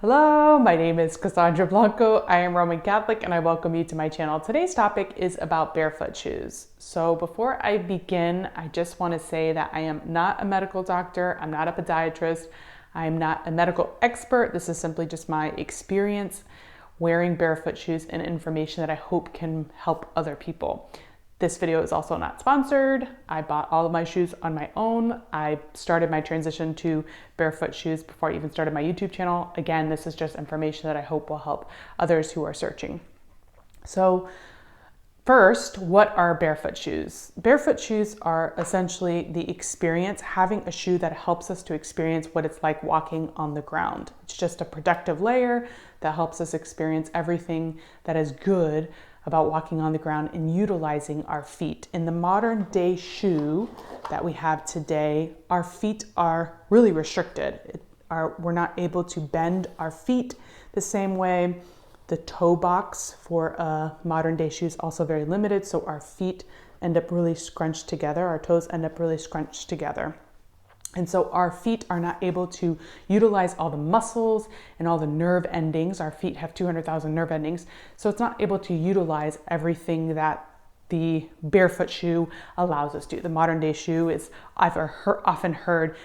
Hello, my name is Cassandra Blanco. I am Roman Catholic and I welcome you to my channel. Today's topic is about barefoot shoes. So before I begin, I just want to say that I am not a medical doctor. I'm not a podiatrist. I am not a medical expert. This is simply just my experience wearing barefoot shoes and information that I hope can help other people. This video is also not sponsored. I bought all of my shoes on my own. I started my transition to barefoot shoes before I even started my YouTube channel. Again, this is just information that I hope will help others who are searching. So first, what are barefoot shoes? Barefoot shoes are essentially the experience, having a shoe that helps us to experience what it's like walking on the ground. It's just a protective layer that helps us experience everything that is good about walking on the ground and utilizing our feet. In the modern day shoe that we have today, our feet are really restricted. We're not able to bend our feet the same way. The toe box for a modern day shoe is also very limited, so our feet end up really scrunched together. Our toes end up really scrunched together. And so our feet are not able to utilize all the muscles and all the nerve endings. Our feet have 200,000 nerve endings. So it's not able to utilize everything that the barefoot shoe allows us to. The modern day shoe is, I've often heard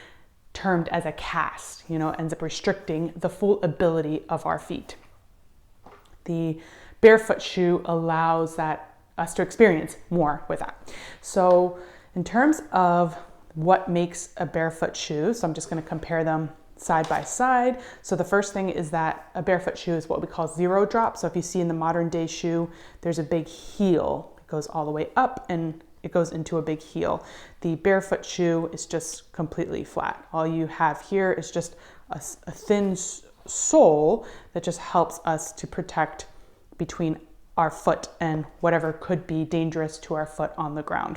termed as a cast, ends up restricting the full ability of our feet. The barefoot shoe allows us to experience more with that. So in terms of what makes a barefoot shoe, so I'm just going to compare them side by side. So the first thing is that a barefoot shoe is what we call zero drop. So if you see in the modern day shoe, there's a big heel. It goes all the way up and it goes into a big heel. The barefoot shoe is just completely flat. All you have here is just a thin sole that just helps us to protect between our foot and whatever could be dangerous to our foot on the ground.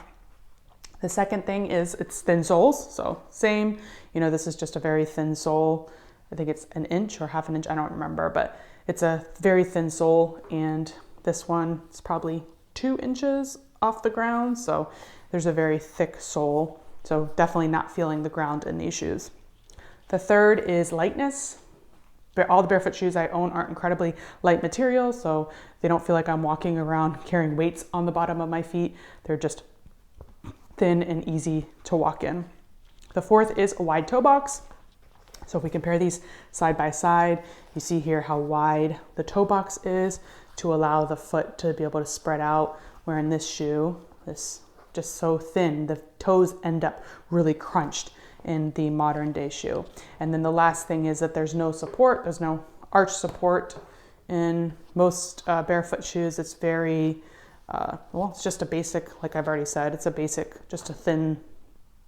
The second thing is it's thin soles. So same, this is just a very thin sole. I think it's an inch or half an inch. I don't remember, but it's a very thin sole. And this one is probably 2 inches off the ground. So there's a very thick sole. So definitely not feeling the ground in these shoes. The third is lightness. All the barefoot shoes I own are incredibly light material. So they don't feel like I'm walking around carrying weights on the bottom of my feet. They're just thin and easy to walk in. The fourth is a wide toe box. So if we compare these side by side, you see here how wide the toe box is to allow the foot to be able to spread out, where in this shoe, this just so thin, the toes end up really crunched in the modern day shoe. And then the last thing is that there's no support, there's no arch support in most barefoot shoes. It's very it's just a basic, like I've already said, it's a basic, just a thin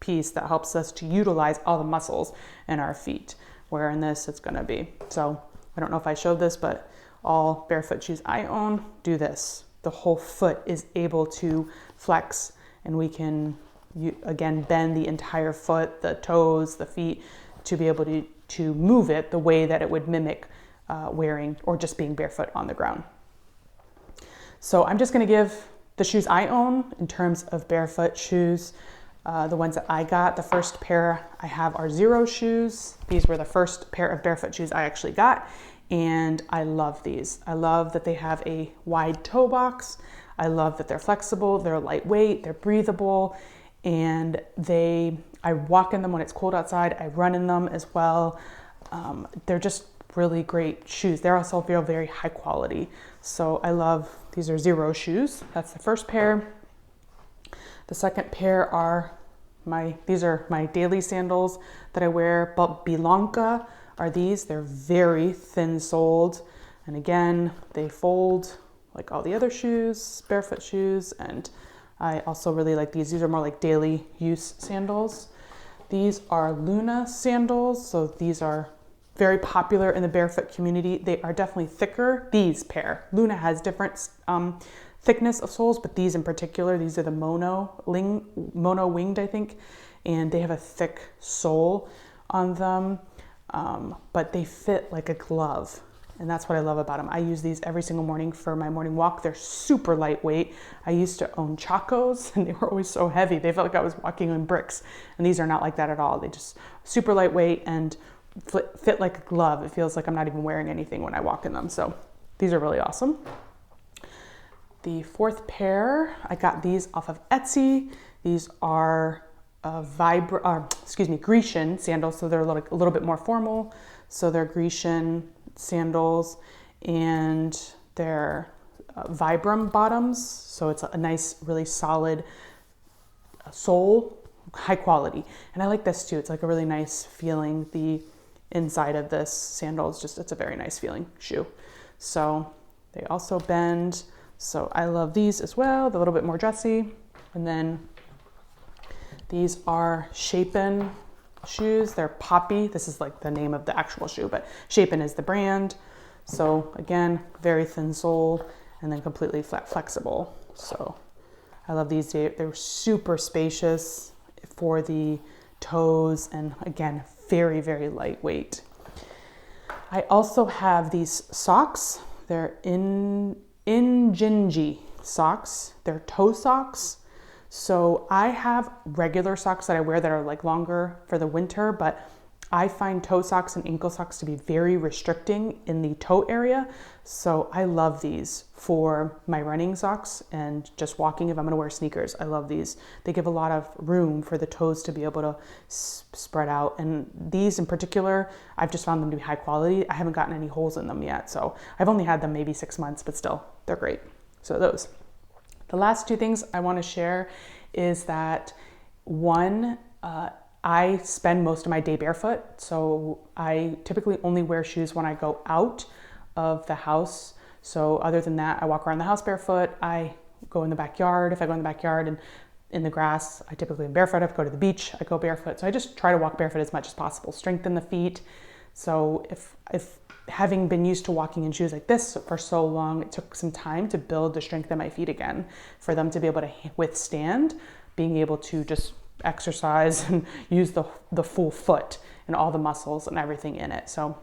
piece that helps us to utilize all the muscles in our feet, where in this it's going to be. So I don't know if I showed this, but all barefoot shoes I own do this. The whole foot is able to flex, and we can, again, bend the entire foot, the toes, the feet, to be able to move it the way that it would mimic wearing or just being barefoot on the ground. So I'm just going to give the shoes I own in terms of barefoot shoes, the ones that I got. The first pair I have are Xero Shoes. These were the first pair of barefoot shoes I actually got, and I love these. I love that they have a wide toe box. I love that they're flexible, they're lightweight, they're breathable, and I walk in them when it's cold outside. I run in them as well. They're just really great shoes. They're also very, very high quality. So I love, these are Xero Shoes. That's the first pair. The second pair are these are my daily sandals that I wear. But Lenka are these. They're very thin soled. And again, they fold like all the other shoes, barefoot shoes. And I also really like these. These are more like daily use sandals. These are Lenka Sandals. So these are very popular in the barefoot community. They are definitely thicker. These pair. Lenka has different thickness of soles, but these in particular, these are the mono winged, I think, and they have a thick sole on them, but they fit like a glove. And that's what I love about them. I use these every single morning for my morning walk. They're super lightweight. I used to own Chacos and they were always so heavy. They felt like I was walking on bricks. And these are not like that at all. They just super lightweight and fit like a glove. It feels like I'm not even wearing anything when I walk in them. So these are really awesome. The fourth pair, I got these off of Etsy. These are Grecian sandals, so they're a little bit more formal. So they're Grecian sandals, and they're Vibram bottoms. So it's a nice, really solid sole, high quality. And I like this too. It's like a really nice feeling. The inside of this sandal is just, it's a very nice feeling shoe. So they also bend. So I love these as well. They're a little bit more dressy. And then these are Shapen shoes. They're Poppy. This is like the name of the actual shoe, but Shapen is the brand. So again, very thin sole and then completely flat flexible. So I love these. They're super spacious for the toes and again, very, very lightweight. I also have these socks. They're Injinji socks. They're toe socks. So I have regular socks that I wear that are like longer for the winter, but I find toe socks and ankle socks to be very restricting in the toe area. So I love these for my running socks and just walking if I'm gonna wear sneakers. I love these. They give a lot of room for the toes to be able to spread out. And these in particular, I've just found them to be high quality. I haven't gotten any holes in them yet. So I've only had them maybe 6 months, but still, they're great. So those. The last two things I wanna share is that one, I spend most of my day barefoot, so I typically only wear shoes when I go out of the house. So other than that, I walk around the house barefoot. I go in the backyard. If I go in the backyard and in the grass, I typically am barefoot. If I go to the beach, I go barefoot. So I just try to walk barefoot as much as possible, strengthen the feet. So if having been used to walking in shoes like this for so long, it took some time to build the strength in my feet again, for them to be able to withstand being able to just exercise and use the full foot and all the muscles and everything in it. So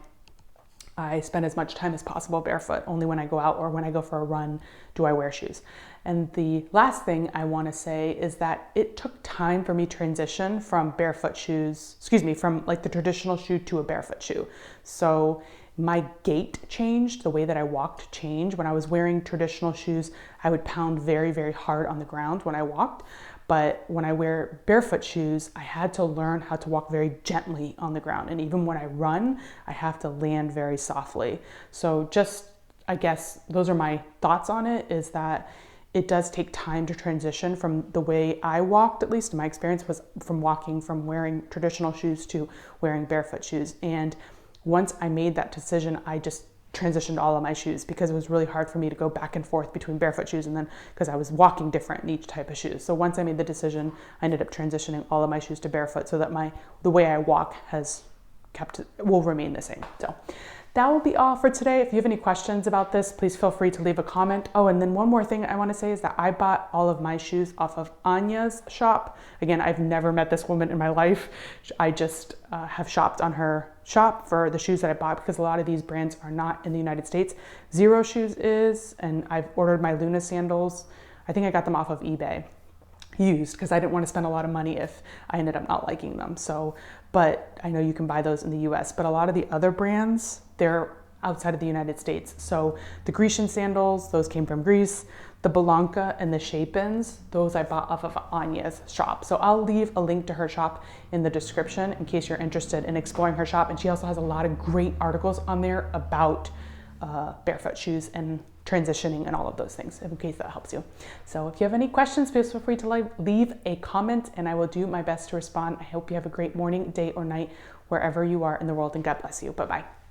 I spend as much time as possible barefoot. Only when I go out or when I go for a run do I wear shoes. And the last thing I want to say is that it took time for me to transition from barefoot shoes, from like the traditional shoe to a barefoot shoe. So my gait changed, the way that I walked changed. When I was wearing traditional shoes, I would pound very, very hard on the ground when I walked. But when I wear barefoot shoes, I had to learn how to walk very gently on the ground. And even when I run, I have to land very softly. So just, I guess, those are my thoughts on it, is that it does take time to transition from the way I walked, at least in my experience, was from wearing traditional shoes to wearing barefoot shoes. And once I made that decision, I just transitioned all of my shoes, because it was really hard for me to go back and forth between barefoot shoes, and then because I was walking different in each type of shoes. So once I made the decision, I ended up transitioning all of my shoes to barefoot, so that the way I walk will remain the same. So that will be all for today. If you have any questions about this, please feel free to leave a comment. Oh, and then one more thing I want to say is that I bought all of my shoes off of Anya's shop. Again, I've never met this woman in my life. I just have shopped on her shop for the shoes that I bought, because a lot of these brands are not in the United States. Xero Shoes is, and I've ordered my Lenka Sandals. I think I got them off of eBay used, because I didn't want to spend a lot of money if I ended up not liking them. So, but I know you can buy those in the US, but a lot of the other brands, they're outside of the United States. So the Grecian Sandals, those came from Greece. The Lenka and the Shapens, those I bought off of Anya's shop. So I'll leave a link to her shop in the description in case you're interested in exploring her shop. And she also has a lot of great articles on there about barefoot shoes and transitioning and all of those things, in case that helps you. So if you have any questions, please feel free to leave a comment, and I will do my best to respond. I hope you have a great morning, day, or night, wherever you are in the world, and God bless you. Bye-bye.